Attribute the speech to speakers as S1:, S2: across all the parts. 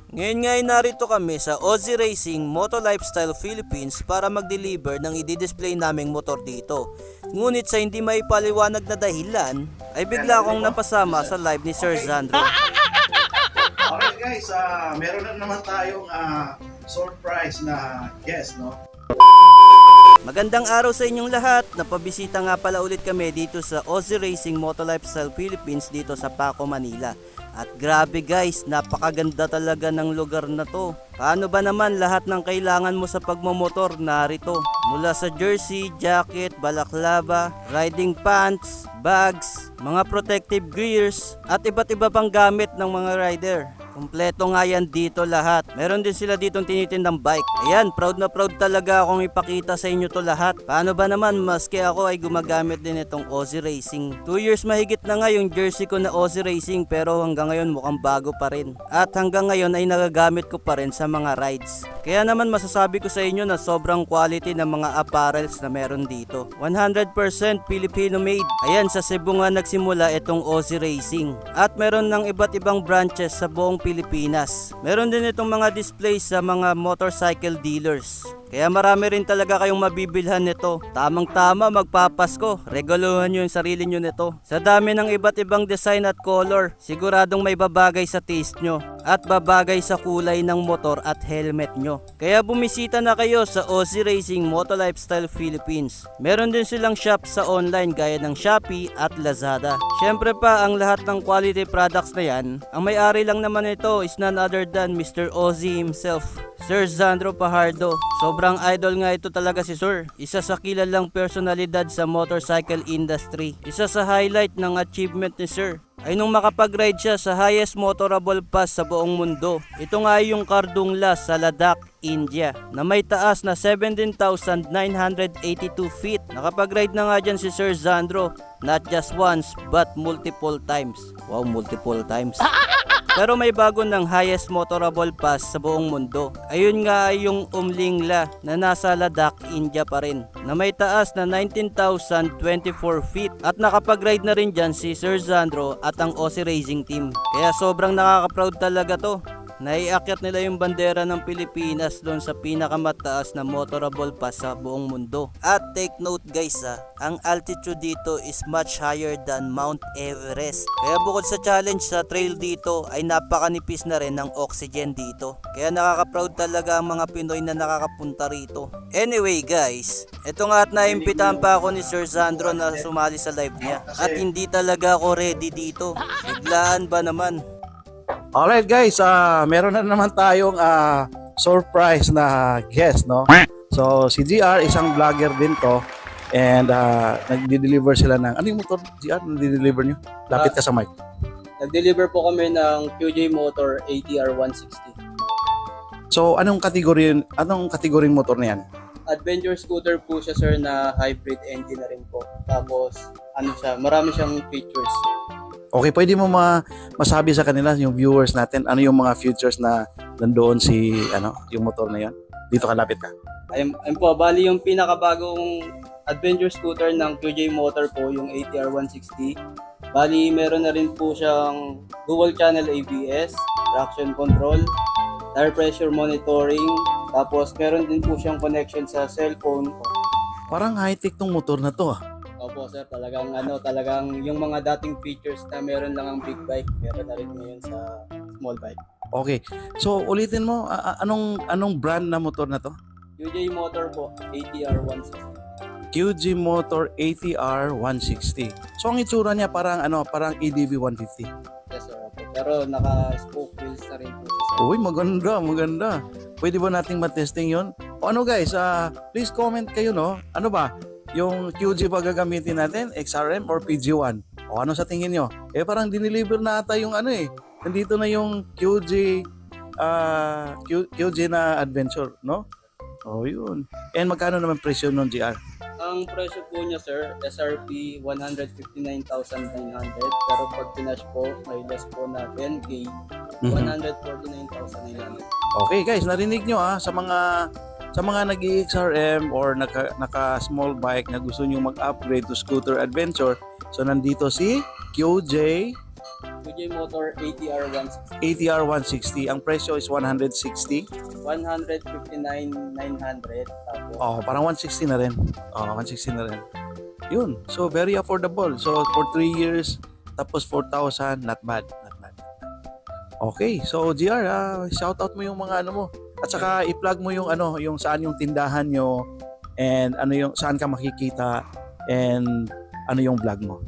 S1: Ngayon nga ay narito kami sa Ozzy Racing Moto Lifestyle Philippines para mag-deliver ng i-display naming motor dito. Ngunit sa hindi may paliwanag na dahilan, ay bigla akong napasama sa live ni Sir Zandro.
S2: Okay guys, meron na naman tayong surprise na guest, no?
S1: Magandang araw sa inyong lahat. Napabisita nga pala ulit kami dito sa Ozzy Racing Moto Lifestyle Philippines dito sa Paco, Manila. At grabe guys, napakaganda talaga ng lugar na to. Paano ba naman lahat ng kailangan mo sa pagmamotor narito? Mula sa jersey, jacket, balaklava, riding pants, bags, mga protective gears, at iba't iba pang gamit ng mga rider. Kompleto nga yan dito lahat. Meron din sila ditong tinitindang bike. Ayan, proud na proud talaga akong ipakita sa inyo to lahat. Paano ba naman, maski ako ay gumagamit din itong Ozzy Racing. 2 years mahigit na nga yung jersey ko na Ozzy Racing, pero hanggang ngayon mukhang bago pa rin. At hanggang ngayon ay nagagamit ko pa rin sa mga rides. Kaya naman masasabi ko sa inyo na sobrang quality ng mga apparels na meron dito. 100% Filipino made. Ayan, sa Cebu nga nagsimula itong Ozzy Racing. At meron ng iba't ibang branches sa buong Pilipinas. Meron din itong mga displays sa mga motorcycle dealers. Kaya marami rin talaga kayong mabibilhan nito. Tamang-tama magpapasko. Reguluhan nyo yung sarili nyo nito. Sa dami ng iba't ibang design at color, siguradong may babagay sa taste nyo at babagay sa kulay ng motor at helmet nyo. Kaya bumisita na kayo sa Ozzy Racing Moto Lifestyle Philippines. Meron din silang shop sa online gaya ng Shopee at Lazada. Syempre pa, ang lahat ng quality products na yan, ang may-ari lang naman ito is none other than Mr. Ozzy himself, Sir Zandro Pajardo. Sobrang idol nga ito talaga si Sir. Isa sa kilalang personalidad sa motorcycle industry. Isa sa highlight ng achievement ni Sir ay nung makapag-ride siya sa highest motorable pass sa buong mundo. Ito nga ay yung Kardungla sa Ladakh, India, na may taas na 17,982 feet. Nakapag-ride na nga dyan si Sir Zandro, not just once but multiple times. Wow, multiple times. Pero may bago ng highest motorable pass sa buong mundo. Ayun nga ay yung Umlingla na nasa Ladakh, India pa rin, na may taas na 19,024 feet. At nakapag-ride na rin dyan si Sir Zandro at ang Ozzy Racing Team. Kaya sobrang nakaka-proud talaga to. Naiakyat nila yung bandera ng Pilipinas doon sa pinakamataas na motorable pass sa buong mundo. At take note guys, ang altitude dito is much higher than Mount Everest. Kaya bukod sa challenge sa trail dito ay napakanipis na rin ng oxygen dito. Kaya nakaka-proud talaga ang mga Pinoy na nakakapunta rito. Anyway guys, ito nga at naimbitahan pa ako ni Sir Zandro na sumali sa live niya. At hindi talaga ako ready dito. Biglaan ba naman?
S2: Alright guys, meron na naman tayong surprise na guest, no? So, si GR, isang vlogger din to. And nagde-deliver sila ng, ano yung motor, GR, nagde-deliver nyo? Lapit ka sa mic.
S3: Nag-deliver po kami ng QJ Motor ATR 160.
S2: So, anong kategoring motor na yan?
S3: Adventure scooter po siya sir na hybrid engine na rin po. Tapos, marami siyang features.
S2: Okay, pwede mo masabi sa kanila, yung viewers natin, ano yung mga features na nandoon yung motor na yan? Dito ka, lapit ka.
S3: Ayun po, bali yung pinakabagong adventure scooter ng QJ Motor po, yung ATR 160. Bali, meron na rin po siyang dual channel ABS, traction control, tire pressure monitoring, tapos meron din po siyang connection sa cellphone.
S2: Parang high-tech tong motor na to.
S3: Opo sir, talagang yung mga dating features na meron lang ang big bike, meron na rin ngayon sa small bike.
S2: Okay. So, ulitin mo, anong brand na motor na to?
S3: QJ Motor po, ATR 160.
S2: QJ Motor ATR 160. So, ang itsura niya parang ADV 150.
S3: Yes sir, opo. Pero naka-spoke wheels na rin po siya sir.
S2: Uy, maganda. Pwede ba nating matesting yon? O ano guys, please comment kayo, no? Ano ba? Yung QJ ba gagamitin natin? XRM or PG1? O ano sa tingin nyo? Parang dineliver na ata yung nandito na yung QJ na adventure, no? O yun. And magkano naman presyo ng GR?
S3: Ang presyo po niya sir, SRP 159,900. Pero pag pinash po, may less po na 10K, 149,900.
S2: Okay guys, narinig nyo sa mga nag-XRM or naka small bike na gusto nyo mag-upgrade to scooter adventure. So nandito si QJ
S3: QJ Motor ATR 160.
S2: ATR 160. Ang presyo is 160.
S3: 159,900. Tapos,
S2: Oh, parang 160 na rin. Oh, 160 na rin. Yun. So, very affordable. So, for 3 years, tapos 4,000, not bad. Not bad. Okay. So, GR, shout out mo yung mga ano mo. At saka, i-plug mo yung ano, yung saan yung tindahan nyo, and ano yung, saan ka makikita, and ano yung vlog mo.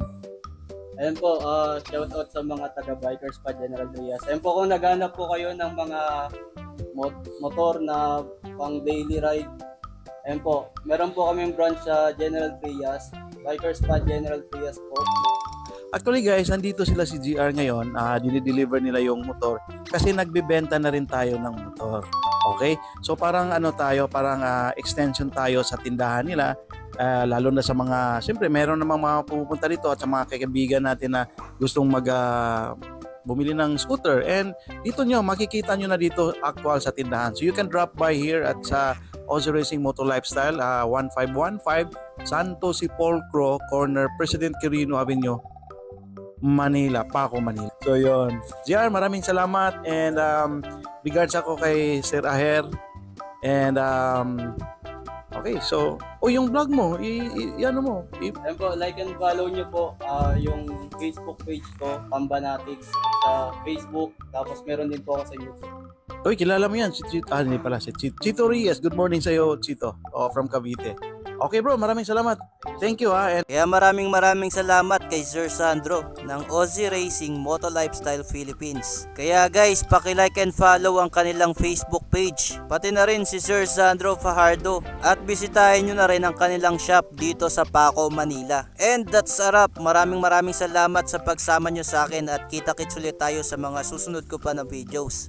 S3: Ayan po, shout out sa mga taga-bikers pa General Trias. Ayan po, kung naghanap po kayo ng mga motor na pang daily ride, ayan po, meron po kaming branch sa General Trias, Bikers pa General Trias po.
S2: Actually guys, nandito sila si GR ngayon, dinideliver nila yung motor kasi nagbebenta na rin tayo ng motor. Okay? So parang ano tayo, parang extension tayo sa tindahan nila, lalo na sa mga, siyempre meron namang mga pupunta dito at sa mga kaibigan natin na gustong bumili ng scooter, and dito nyo, makikita nyo na dito actual sa tindahan. So you can drop by here at sa Ozzy Racing Motor Lifestyle, 1515 Santo Sepulcro Corner, President Quirino Avenue, Manila, Paco, Manila. So yun. JR, maraming salamat, and regards ako kay Sir Aher, and okay, so yung vlog mo, ano mo,
S3: Ayan po, like and follow nyo po yung Facebook page ko, Pambanatics, sa Facebook. Tapos meron din po ako sa YouTube.
S2: Uy, kilala mo yan, si Chito, hindi pala, si Chito Reyes. Good morning sa'yo, Chito, from Cavite. Okay bro, maraming salamat. Thank you and
S1: Kaya maraming salamat kay Sir Sandro ng Ozzy Racing Moto Lifestyle Philippines. Kaya guys, paki-like and follow ang kanilang Facebook page. Pati na rin si Sir Sandro Fajardo. At bisitahin nyo na rin ang kanilang shop dito sa Paco, Manila. And that's a wrap. Maraming salamat sa pagsama nyo sa akin at kita-kits ulit tayo sa mga susunod ko pa na videos.